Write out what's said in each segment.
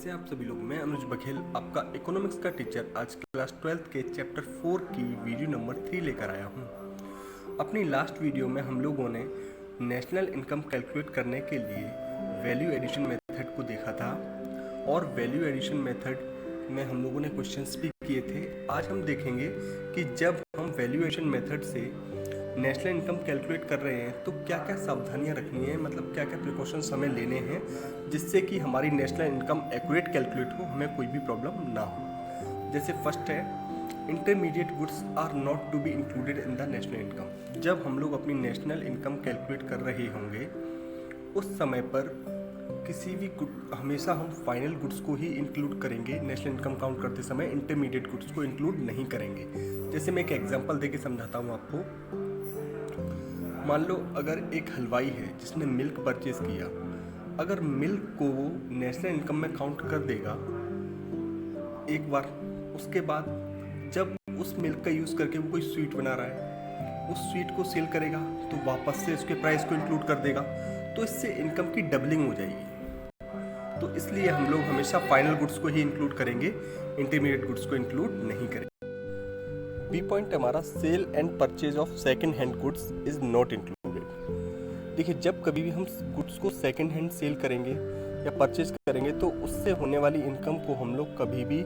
कैसे हैं आप सभी लोग। मैं अनुज बघेल, आपका इकोनॉमिक्स का टीचर, आज क्लास 12th के चैप्टर 4 की वीडियो नंबर 3 लेकर आया हूं। अपनी लास्ट वीडियो में हम लोगों ने नेशनल इनकम कैलकुलेट करने के लिए वैल्यू एडिशन मेथड को देखा था और वैल्यू एडिशन मेथड में हम लोगों ने क्वेश्चंस भी किए थे। आज हम देखेंगे कि जब हम वैल्यू एडिशन मेथड से नेशनल इनकम कैलकुलेट कर रहे हैं तो क्या क्या सावधानियां रखनी है, मतलब क्या क्या प्रिकॉशंस हमें लेने हैं जिससे कि हमारी नेशनल इनकम एक्यूरेट कैलकुलेट हो, हमें कोई भी प्रॉब्लम ना हो। जैसे फर्स्ट है, intermediate goods are not to be included in the national income. जब हम लोग अपनी नेशनल इनकम कैलकुलेट कर रहे होंगे उस समय पर किसी भी हमेशा हम फाइनल गुड्स को ही इंक्लूड करेंगे। नेशनल इनकम काउंट करते समय इंटरमीडिएट गुड्स को इंक्लूड नहीं करेंगे। जैसे मैं एक एग्जांपल देके समझाता हूँ आपको। मान लो अगर एक हलवाई है जिसने मिल्क परचेज किया, अगर मिल्क को वो नेशनल इनकम में काउंट कर देगा एक बार, उसके बाद जब उस मिल्क का यूज़ करके वो कोई स्वीट बना रहा है, उस स्वीट को सेल करेगा तो वापस से उसके प्राइस को इंक्लूड कर देगा, तो इससे इनकम की डबलिंग हो जाएगी। तो इसलिए हम लोग हमेशा फाइनल गुड्स को ही इंक्लूड करेंगे, इंटरमीडिएट गुड्स को इंक्लूड नहीं करेंगे। बी पॉइंट हमारा, sale and purchase of second hand goods is not included. देखिए, जब कभी भी हम गुड्स को सेकंड हैंड सेल करेंगे या परचेज करेंगे तो उससे होने वाली इनकम को हम लोग कभी भी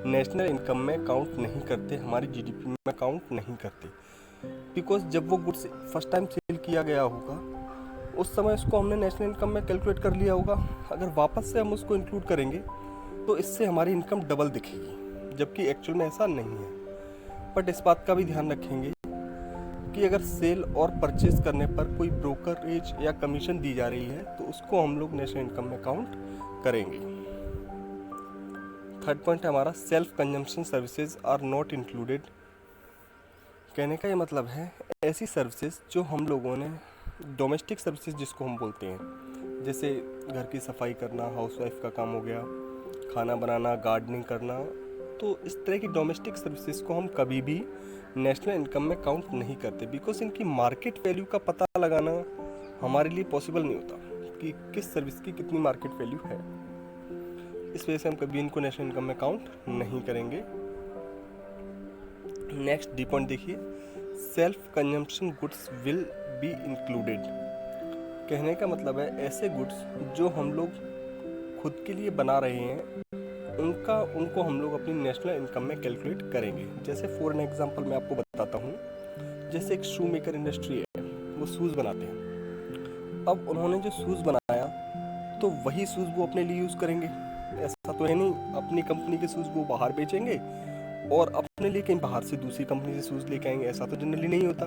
नेशनल इनकम में काउंट नहीं करते, हमारी जीडीपी में काउंट नहीं करते। बिकॉज जब वो गुड्स फर्स्ट टाइम सेल किया गया होगा उस समय उसको हमने नेशनल इनकम में कैलकुलेट कर लिया होगा। अगर वापस से हम उसको इंक्लूड करेंगे तो इससे हमारी इनकम डबल दिखेगी, जबकि एक्चुअल में ऐसा नहीं है। बट इस बात का भी ध्यान रखेंगे कि अगर सेल और परचेज करने पर कोई ब्रोकरेज या कमीशन दी जा रही है तो उसको हम लोग नेशनल इनकम में काउंट करेंगे। थर्ड पॉइंट है हमारा, self consumption services are not included. कहने का ये मतलब है ऐसी सर्विसेज जो हम लोगों ने डोमेस्टिक सर्विसेज जिसको हम बोलते हैं, जैसे घर की सफाई करना, हाउसवाइफ का काम हो गया, खाना बनाना, गार्डनिंग करना, तो इस तरह की डोमेस्टिक सर्विसेज को हम कभी भी नेशनल इनकम में काउंट नहीं करते। बिकॉज इनकी मार्केट वैल्यू का पता लगाना हमारे लिए पॉसिबल नहीं होता कि किस सर्विस की कितनी मार्केट वैल्यू है। इस वजह से हम कभी इनको नेशनल इनकम में काउंट नहीं करेंगे। नेक्स्ट डी पॉइंट देखिए, self consumption goods will be included. कहने का मतलब है ऐसे गुड्स जो हम लोग खुद के लिए बना रहे हैं उनको हम लोग अपनी नेशनल इनकम में कैलकुलेट करेंगे। जैसे फॉर एन एग्जांपल मैं आपको बताता हूँ, जैसे एक शू मेकर इंडस्ट्री है, वो शूज़ बनाते हैं। अब उन्होंने जो शूज़ बनाया तो वही शूज़ वो अपने लिए यूज़ करेंगे, ऐसा तो है नहीं। अपनी कंपनी के शूज़ वो बाहर बेचेंगे और अपने लिए कहीं बाहर से दूसरी कंपनी से शूज़ लेके आएंगे। ऐसा तो जनरली नहीं होता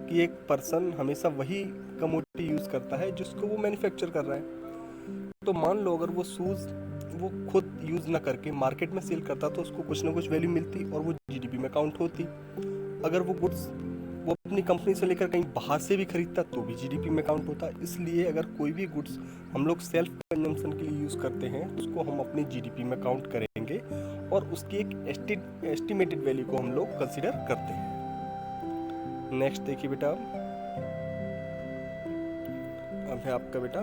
कि एक पर्सन हमेशा वही कमोडिटी यूज़ करता है जिसको वो मैन्युफैक्चर कर रहा है। तो मान लो अगर वो शूज़ वो खुद यूज़ ना करके मार्केट में सेल करता तो उसको कुछ ना कुछ वैल्यू मिलती और वो जीडीपी में काउंट होती। अगर वो गुड्स वो अपनी कंपनी से लेकर कहीं बाहर से भी खरीदता तो भी जीडीपी में काउंट होता। इसलिए अगर कोई भी गुड्स हम लोग सेल्फ कंजम्पशन के लिए यूज़ करते हैं उसको हम अपनी जीडीपी में काउंट करेंगे और उसकी एक एस्टिमेटेड वैल्यू को हम लोग कंसिडर करते हैं। नेक्स्ट देखिए बेटा, अब है आपका बेटा,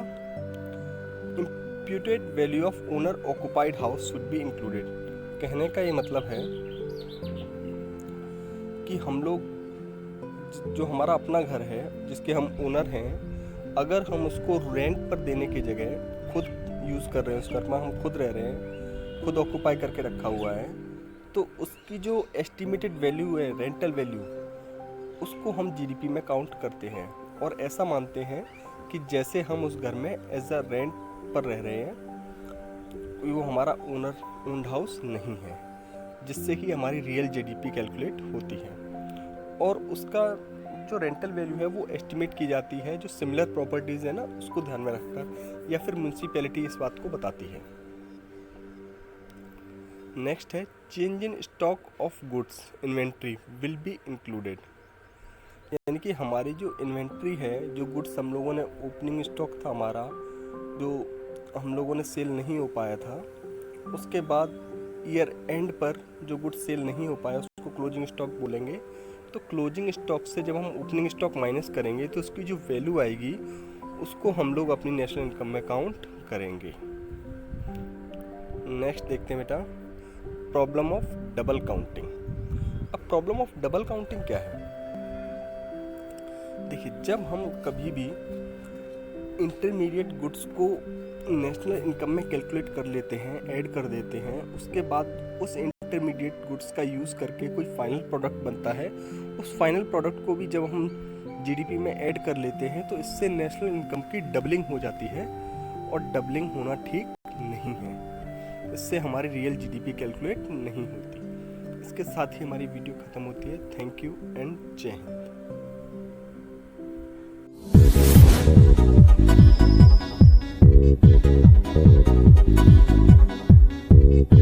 imputed value of owner occupied house should be included। कहने का ये मतलब है कि हम लोग जो हमारा अपना घर है जिसके हम ओनर हैं, अगर हम उसको रेंट पर देने की जगह खुद यूज़ कर रहे हैं, उस घर में हम खुद रह रहे हैं, खुद ऑक्यूपाई करके रखा हुआ है, तो उसकी जो एस्टिमेटेड वैल्यू है, रेंटल वैल्यू, उसको हम जीडीपी में काउंट करते हैं और ऐसा मानते हैं कि जैसे हम उस घर में एज अ रेंट पर रह रहे हैं, वो हमारा ओन्ड हाउस नहीं है, जिससे कि हमारी रियल जीडीपी कैलकुलेट होती है और उसका जो रेंटल वैल्यू है वो एस्टिमेट की जाती है जो सिमिलर प्रॉपर्टीज़ है ना उसको ध्यान में रखकर, या फिर म्यूनसिपैलिटी इस बात को बताती है। नेक्स्ट है, change in stock of goods inventory will be included. यानी कि हमारी जो इन्वेंट्री है, जो गुड्स हम लोगों ने ओपनिंग स्टॉक था हमारा, जो हम लोगों ने सेल नहीं हो पाया था, उसके बाद ईयर एंड पर जो गुड्स सेल नहीं हो पाया उसको क्लोजिंग स्टॉक बोलेंगे। तो क्लोजिंग स्टॉक से जब हम ओपनिंग स्टॉक माइनस करेंगे तो उसकी जो वैल्यू आएगी उसको हम लोग अपनी नेशनल इनकम में काउंट करेंगे। नेक्स्ट देखते हैं बेटा, प्रॉब्लम ऑफ डबल काउंटिंग। अब प्रॉब्लम ऑफ डबल काउंटिंग क्या है? देखिए, जब हम कभी भी इंटरमीडिएट गुड्स को नेशनल इनकम में कैलकुलेट कर लेते हैं, ऐड कर देते हैं, उसके बाद उस इंटरमीडिएट गुड्स का यूज़ करके कोई फाइनल प्रोडक्ट बनता है, उस फाइनल प्रोडक्ट को भी जब हम जीडीपी में ऐड कर लेते हैं तो इससे नेशनल इनकम की डबलिंग हो जाती है, और डबलिंग होना ठीक नहीं है। इससे हमारी रियल जीडीपी कैलकुलेट नहीं होती। इसके साथ ही हमारी वीडियो ख़त्म होती है। थैंक यू एंड जय हिंद।